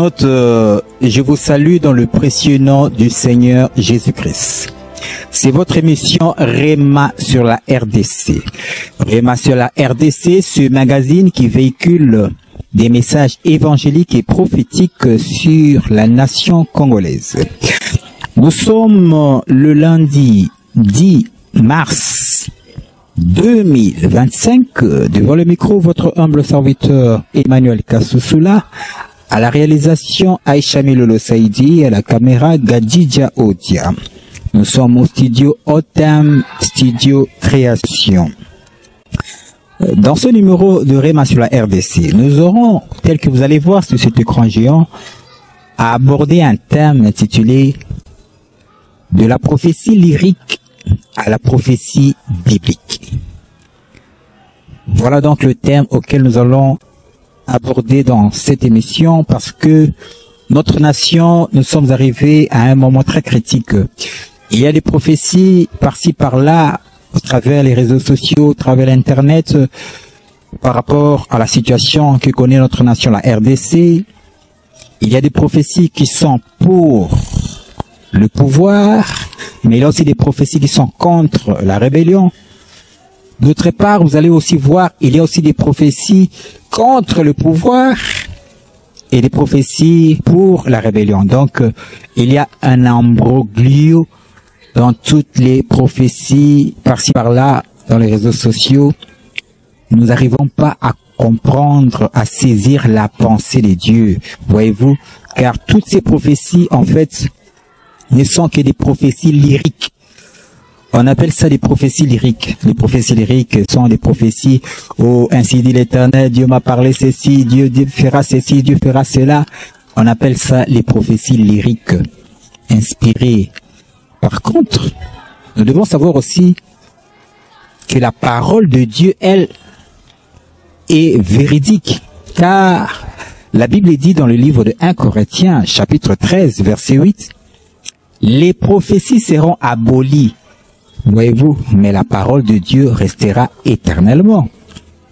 internautes, je vous salue dans le précieux nom du Seigneur Jésus-Christ. C'est votre émission Réma sur la RDC. Réma sur la RDC, ce magazine qui véhicule des messages évangéliques et prophétiques sur la nation congolaise. Nous sommes le lundi 10 mars 2025. Devant le micro, votre humble serviteur Emmanuel Kassoussoula. À la réalisation Aïcha Milolo Saïdi, à la caméra Gadidja Odia. Nous sommes au studio Otam, studio Création. Dans ce numéro de Réma sur la RDC, nous aurons, tel que vous allez voir sur cet écran géant, à aborder un thème intitulé « De la prophétie lyrique à la prophétie biblique ». Voilà donc le thème auquel nous allons aborder dans cette émission, parce que notre nation, nous sommes arrivés à un moment très critique. Il y a des prophéties par-ci par-là, au travers les réseaux sociaux, au travers l'internet, par rapport à la situation que connaît notre nation, la RDC. Il y a des prophéties qui sont pour le pouvoir, mais il y a aussi des prophéties qui sont contre la rébellion. D'autre part, vous allez aussi voir, il y a aussi des prophéties contre le pouvoir et des prophéties pour la rébellion. Donc, il y a un imbroglio dans toutes les prophéties, par-ci par-là, dans les réseaux sociaux. Nous n'arrivons pas à comprendre, à saisir la pensée de Dieu, voyez-vous, car toutes ces prophéties, en fait, ne sont que des prophéties lyriques. On appelle ça des prophéties lyriques. Les prophéties lyriques sont des prophéties « Oh, ainsi dit l'Éternel, Dieu m'a parlé ceci, Dieu fera ceci, Dieu fera cela ». On appelle ça les prophéties lyriques, inspirées. Par contre, nous devons savoir aussi que la parole de Dieu, elle, est véridique. Car la Bible dit dans le livre de 1 Corinthiens, chapitre 13, verset 8, « Les prophéties seront abolies. » Voyez-vous, mais la parole de Dieu restera éternellement.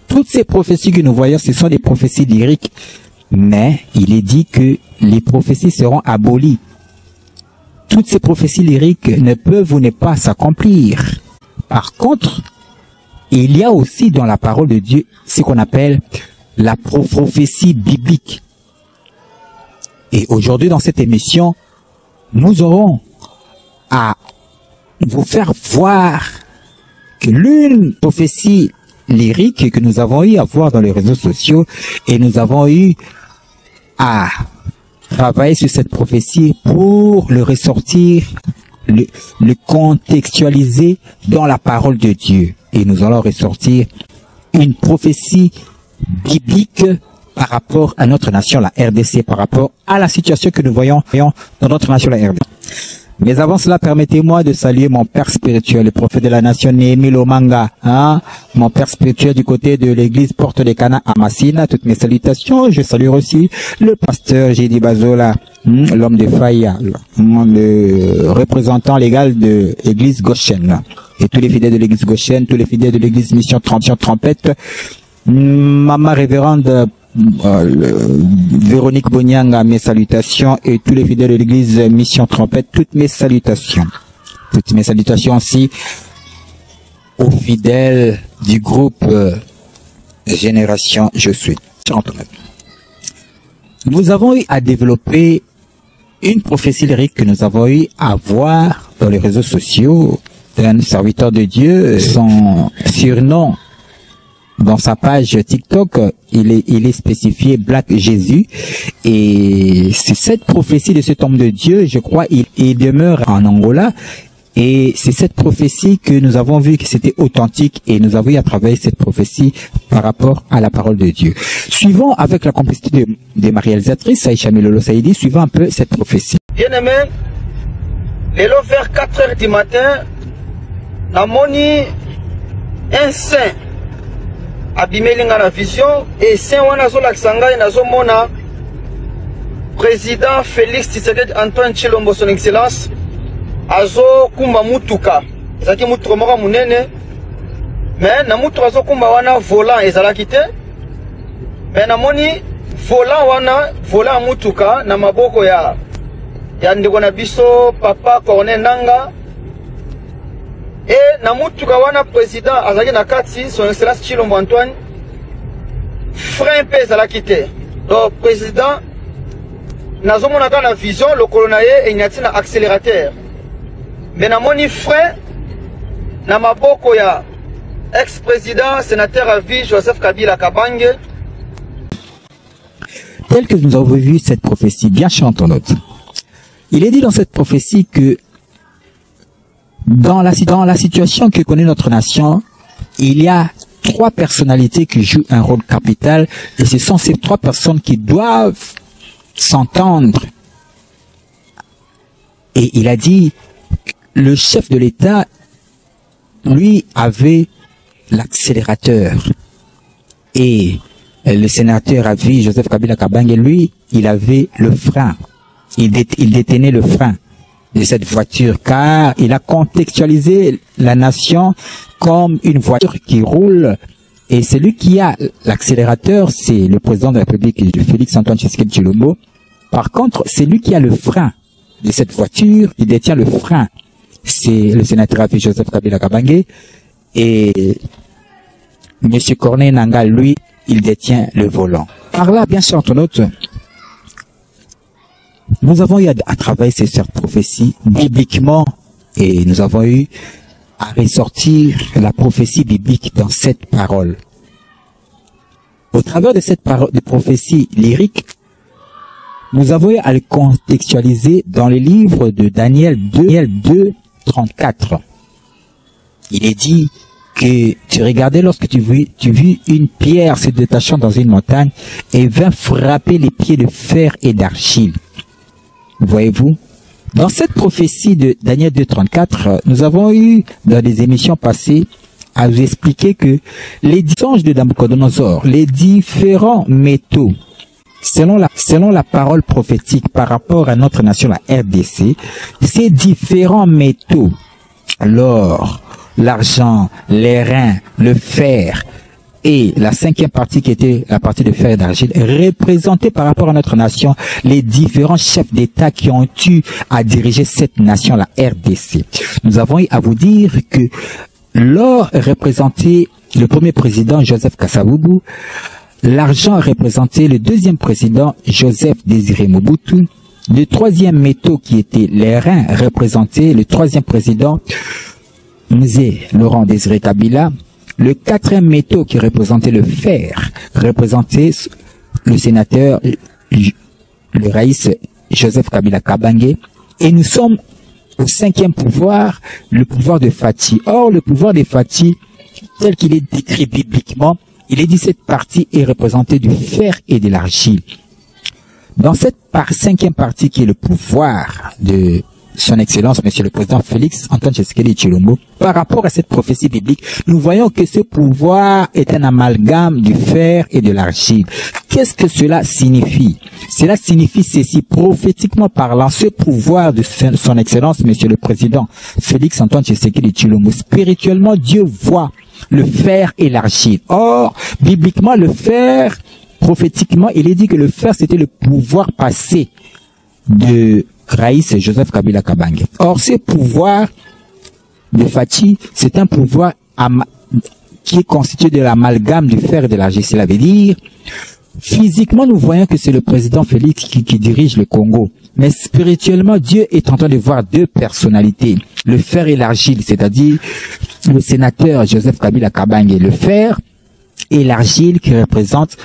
Toutes ces prophéties que nous voyons, ce sont des prophéties lyriques, mais il est dit que les prophéties seront abolies. Toutes ces prophéties lyriques ne peuvent ou ne pas s'accomplir. Par contre, il y a aussi dans la parole de Dieu ce qu'on appelle la prophétie biblique. Et aujourd'hui, dans cette émission, nous aurons à vous faire voir que l'une prophétie lyrique que nous avons eu à voir dans les réseaux sociaux, et nous avons eu à travailler sur cette prophétie pour le ressortir, le contextualiser dans la parole de Dieu. Et nous allons ressortir une prophétie biblique par rapport à notre nation, la RDC, par rapport à la situation que nous voyons dans notre nation, la RDC. Mais avant cela, permettez-moi de saluer mon père spirituel, le prophète de la nation, Néhémie Lomanga, mon père spirituel du côté de l'église Porte des Cana à Massina. Toutes mes salutations. Je salue aussi le pasteur Jédi Bazola, l'homme de Faya, le représentant légal de l'église Goshen. Et tous les fidèles de l'église Goshen, tous les fidèles de l'église Mission Trompette, Maman révérende Véronique Bonyanga, mes salutations, et tous les fidèles de l'église Mission Trompette, toutes mes salutations. Toutes mes salutations aussi aux fidèles du groupe Génération Je suis. Nous avons eu à développer une prophétie lyrique que nous avons eu à voir dans les réseaux sociaux d'un serviteur de Dieu. Son surnom dans sa page TikTok, il est spécifié Black Jésus, et c'est cette prophétie de cet homme de Dieu, je crois, il demeure en Angola, et c'est cette prophétie que nous avons vu que c'était authentique, et nous avons eu à travailler cette prophétie par rapport à la parole de Dieu. Suivons avec la complicité de ma réalisatrice, Aïcha Milolo Saïdi, suivons un peu cette prophétie. Bien-aimé, l'élo vers 4 heures du matin, la moni un saint abimeli nga na vision, et saint wana azolakisa ngai nazomona président Félix Tshisekedi Antoine Tshilombo son excellence azokumba mutuka, ezalaki mutuka moko munene, mais na mutuka azokumba wana volant ezalaki te, mais namoni volant mutuka na maboko ya ndeko na biso papa Corneille Nangaa. Et na mutuka wana président azaki na kati son excellence Tshilombo Antoine frein pe ezalaki te. Donc président nazomonaka na vision lokolo na ye enyati na accélérateur. Mais namoni frein na maboko ya ex-président sénateur à vie Joseph Kabila Kabange. Tel que nous avons vu cette prophétie, bien sûr en note. Il est dit dans cette prophétie que dans la situation que connaît notre nation, il y a 3 personnalités qui jouent un rôle capital et ce sont ces 3 personnes qui doivent s'entendre. Et il a dit, le chef de l'État, lui, avait l'accélérateur et le sénateur à vie, Joseph Kabila Kabange, lui, il avait le frein. Il détenait le frein de cette voiture car il a contextualisé la nation comme une voiture qui roule et celui qui a l'accélérateur, c'est le président de la République, Félix Antoine Tshisekedi Tshilombo. Par contre, c'est lui qui a le frein de cette voiture, il détient le frein. C'est le sénateur à vie, Joseph Kabila Kabange, et M. Corneille Nangaa, lui, il détient le volant. Par là, bien sûr, entre autres, nous avons eu à travailler sur cette prophétie bibliquement et nous avons eu à ressortir la prophétie biblique dans cette parole. Au travers de cette parole de prophétie lyrique, nous avons eu à le contextualiser dans le livre de Daniel 2, 34. Il est dit que tu regardais lorsque tu vis une pierre se détachant dans une montagne et vint frapper les pieds de fer et d'argile. Voyez-vous, dans cette prophétie de Daniel 2.34, nous avons eu dans des émissions passées à vous expliquer que les songes de Nabucodonosor, les différents métaux, selon la parole prophétique par rapport à notre nation, la RDC, ces différents métaux, l'or, l'argent, les reins, le fer, et la 5e partie qui était la partie de fer et d'argile, représentait par rapport à notre nation les différents chefs d'État qui ont eu à diriger cette nation, la RDC. Nous avons eu à vous dire que l'or représentait le premier président Joseph Kasavubu, l'argent représentait le 2e président Joseph Désiré Mobutu, le 3e métaux qui était les reins représentait le 3e président Mzee Laurent Désiré Kabila. Le 4e métaux qui représentait le fer représentait le sénateur, le raïs Joseph Kabila Kabange. Et nous sommes au 5e pouvoir, le pouvoir de Fati. Or, le pouvoir de Fati, tel qu'il est décrit bibliquement, il est dit cette partie est représentée du fer et de l'argile. Dans cette 5e partie qui est le pouvoir de Son Excellence, Monsieur le Président Félix Antoine Tshisekedi Tshilombo, par rapport à cette prophétie biblique, nous voyons que ce pouvoir est un amalgame du fer et de l'argile. Qu'est-ce que cela signifie? Cela signifie ceci, prophétiquement parlant, ce pouvoir de Son Excellence, Monsieur le Président Félix Antoine Tshisekedi Tshilombo, spirituellement, Dieu voit le fer et l'argile. Or, bibliquement, le fer, prophétiquement, il est dit que le fer, c'était le pouvoir passé de Raïs Joseph Kabila Kabange. Or, ce pouvoir de Fati, c'est un pouvoir qui est constitué de l'amalgame du fer et de l'argile. Cela veut dire, physiquement, nous voyons que c'est le président Félix qui dirige le Congo. Mais spirituellement, Dieu est en train de voir 2 personnalités, le fer et l'argile, c'est-à-dire le sénateur Joseph Kabila Kabange, le fer, et l'argile qui représente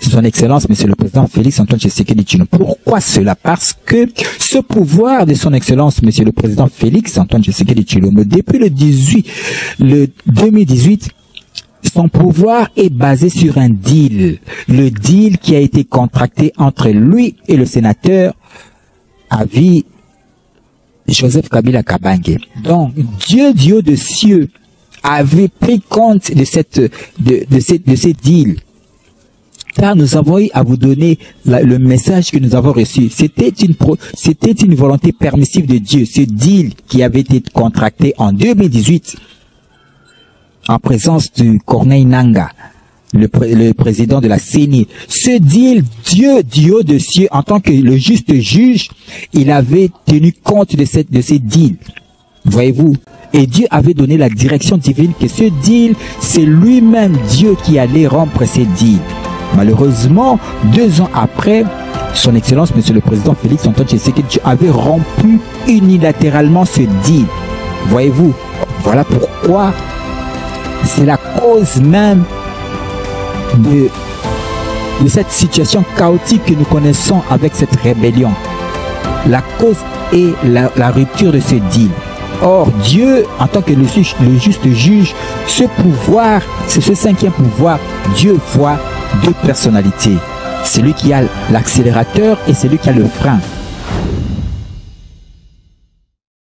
Son Excellence, Monsieur le Président Félix Antoine Tshisekedi Tshilombo. Pourquoi cela? Parce que ce pouvoir de Son Excellence, Monsieur le Président Félix Antoine Tshisekedi Tshilombo, depuis le 2018, son pouvoir est basé sur un deal. Le deal qui a été contracté entre lui et le sénateur à vie Joseph Kabila Kabange. Donc, Dieu du haut des cieux avait pris compte de ces deals. Car nous avons eu à vous donner le message que nous avons reçu. C'était une volonté permissive de Dieu. Ce deal qui avait été contracté en 2018 en présence de Corneille Nangaa le président de la CENI. Ce deal, Dieu du haut des cieux, en tant que le juste juge, il avait tenu compte de ces deals. Voyez-vous? Et Dieu avait donné la direction divine que ce deal, c'est lui-même Dieu qui allait rompre ces deals. Malheureusement, 2 ans après, son Excellence, Monsieur le Président Félix Antoine Tshisekedi, Dieu avait rompu unilatéralement ce deal. Voyez-vous? Voilà pourquoi c'est la cause même de cette situation chaotique que nous connaissons avec cette rébellion. La cause est la rupture de ce deal. Or, Dieu, en tant que le juste juge, ce pouvoir, c'est ce 5e pouvoir, Dieu voit 2 personnalités. Celui qui a l'accélérateur et celui qui a le frein.